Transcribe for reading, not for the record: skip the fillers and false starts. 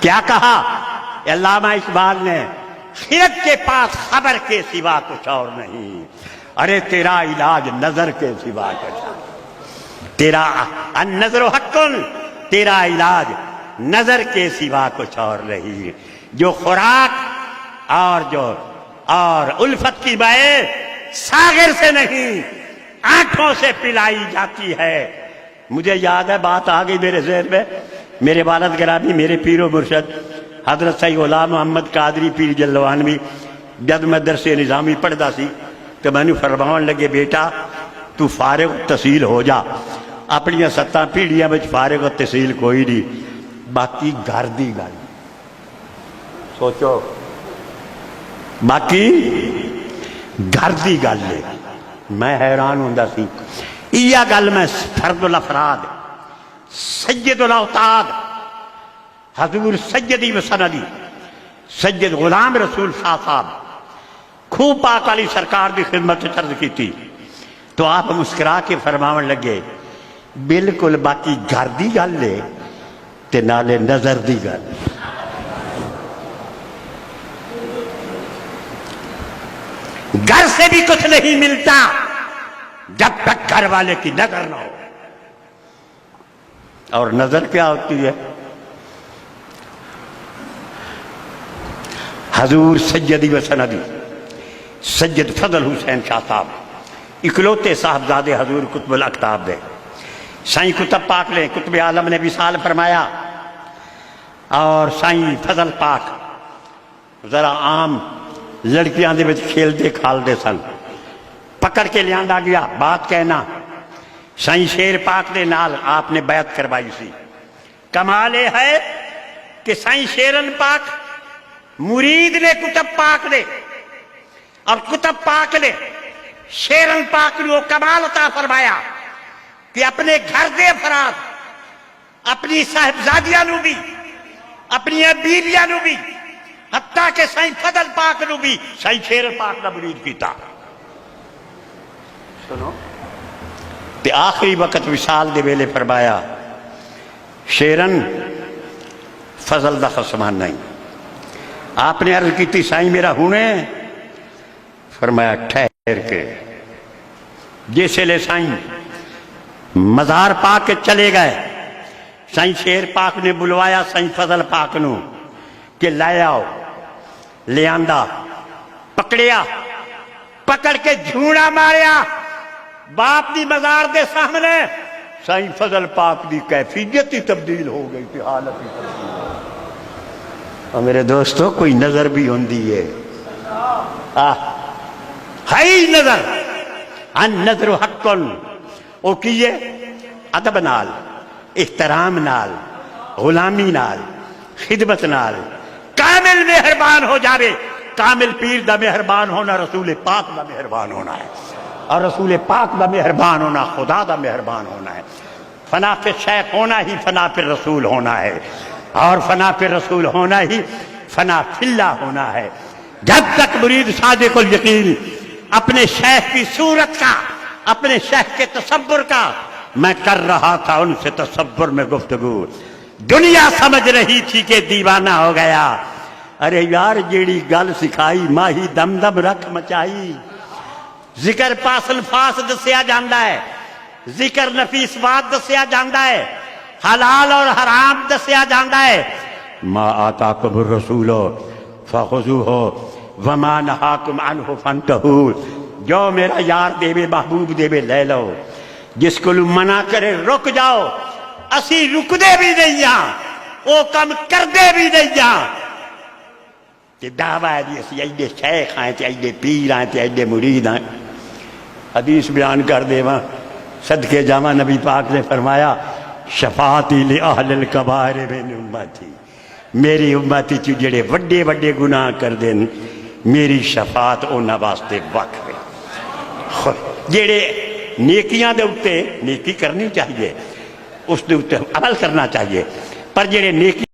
کیا کہا علامہ اقبال نے؟ خرد کے پاس خبر کے سوا کچھ اور نہیں، ارے تیرا علاج نظر کے سوا کچھ اور، تیرا النظر حق، تیرا علاج نظر کے سوا کچھ اور نہیں۔ جو خوراک اور الفت کی بائے ساغر سے نہیں آنکھوں سے پلائی جاتی ہے۔ مجھے یاد ہے، بات آ گئی میرے ذہن میں، میرے والد گرامی، میرے پیر و مرشد حضرت سید غلام محمد قادری پیر جلوانوی، جب میں درس نظامی پڑھتا سی تو میں نے فرماون لگے، بیٹا تو فارغ تحصیل ہو جا، اپنی 7 پیڑھیاں میں فارغ تحصیل کوئی نہیں، باقی گھر دی گل سوچو، باقی گھر دی گل ہے۔ میں حیران ہوں سی، یہ گل میں فرد الافراد سید الاوتاد حضور سیدی و سندی سید غلام رسول شاہ صاحب خوب پاک علی سرکار دی خدمت عرض کی تھی تو آپ مسکرا کے فرماون لگے، بالکل باقی گھر دی گل ہے تے نالے نظر دی گل۔ گھر سے بھی کچھ نہیں ملتا جب تک گھر والے کی نظر نہ ہو، اور نظر کیا ہوتی ہے؟ حضور سیدی و سندی سید فضل حسین شاہ صاحب اکلوتے صاحبزادے حضور قطب الاقطاب دے، سائیں کتب پاک لے قطب عالم نے وصال فرمایا، اور سائیں فضل پاک ذرا عام لڑکیاں دے وچ کھیلتے کھالتے سن، پکڑ کے لیاندا گیا، بات کہنا سائیں شیر پاک دے نال آپ نے بیعت کروائی سی۔ کمال یہ ہے کہ سائیں شیرن پاک مرید نے کتب پاک دے، اور کتب پاک نے شیرن پاک نے وہ کمال عطا فرمایا کہ اپنے گھر دے افراد، اپنی صاحبزادیاں نو بھی، اپنی بیویاں نو بھی، حتیٰ کہ سائیں فضل پاک نو بھی سائیں شیرن پاک دا مرید کیتا۔ سنو تے آخری وقت وصال دے ویلے فرمایا، شیرن فضل دا خصمان نہیں۔ آپ نے عرض کی تھی، سائیں میرا ہونے؟ فرمایا ٹھہر کے۔ جیسے لے سائیں مزار پاک کے چلے گئے، سائیں شیر پاک نے بلوایا سائیں فضل پاک نو کہ لائے آؤ، لے آندہ، پکڑیا، پکڑ کے جھوڑا ماریا باپ دی مزار دے سامنے، سائیں فضل پاک دی کیفیت ہی تبدیل ہو گئی تھی، حالت ہی تبدیل ہو گئی۔ اور میرے دوستو کوئی نظر بھی ہوندی ہے، ہائی نظر، النظر حق، او کیے ادب نال، احترام نال، غلامی نال، خدمت نال، کامل مہربان ہو جاوے۔ کامل پیر دا مہربان ہونا رسول پاک دا مہربان ہونا ہے، اور رسول پاک دا مہربان ہونا خدا دا مہربان ہونا ہے۔ فنا پہ شیخ ہونا ہی فنا پہ رسول ہونا ہے، اور فنا پہ رسول ہونا ہی فنا فی اللہ ہونا ہے۔ جب تک مرید صادق الیقین اپنے شیخ کی صورت کا، اپنے شیخ کے تصور کا، میں کر رہا تھا ان سے تصور میں گفتگو، دنیا سمجھ رہی تھی کہ دیوانہ ہو گیا۔ ارے یار جیڑی گل سکھائی ماہی دم دم رکھ مچائی، ذکر پاس الفاظ دسیا جاندہ ہے، ذکر نفیس بات دسیا جاندہ ہے، حلال اور حرام دسیا جاندہ ہے۔ ما آتاکم الرسول فخذوہ وما نہاکم عنہ فانتہوا، جو میرا یار دے بے محبوب دے بے لے لو، جس کو منع کرے رک جاؤ، اسی رک دے بھی نہیں جاں، او کم کر دے بھی نہیں جاں۔ کہ دعویٰ ہے اسی ایڈے شیخ آئیں تے ایڈے پیر آئیں تے ایڈے مرید آئیں۔ حدیث بیان کر دے وہاں صدقے جامع نبی پاک نے فرمایا، شفاعتی لأہل الکبائر من امتی، میری امتی چو جڑے وڈے وڈے گناہ کر دیں، میری شفاعت اونا واسطے وقف ہے۔ جڑے نیکیاں دے اتے نیکی کرنی چاہیے، اس دے اتے عمل کرنا چاہیے، پر جڑے نیکی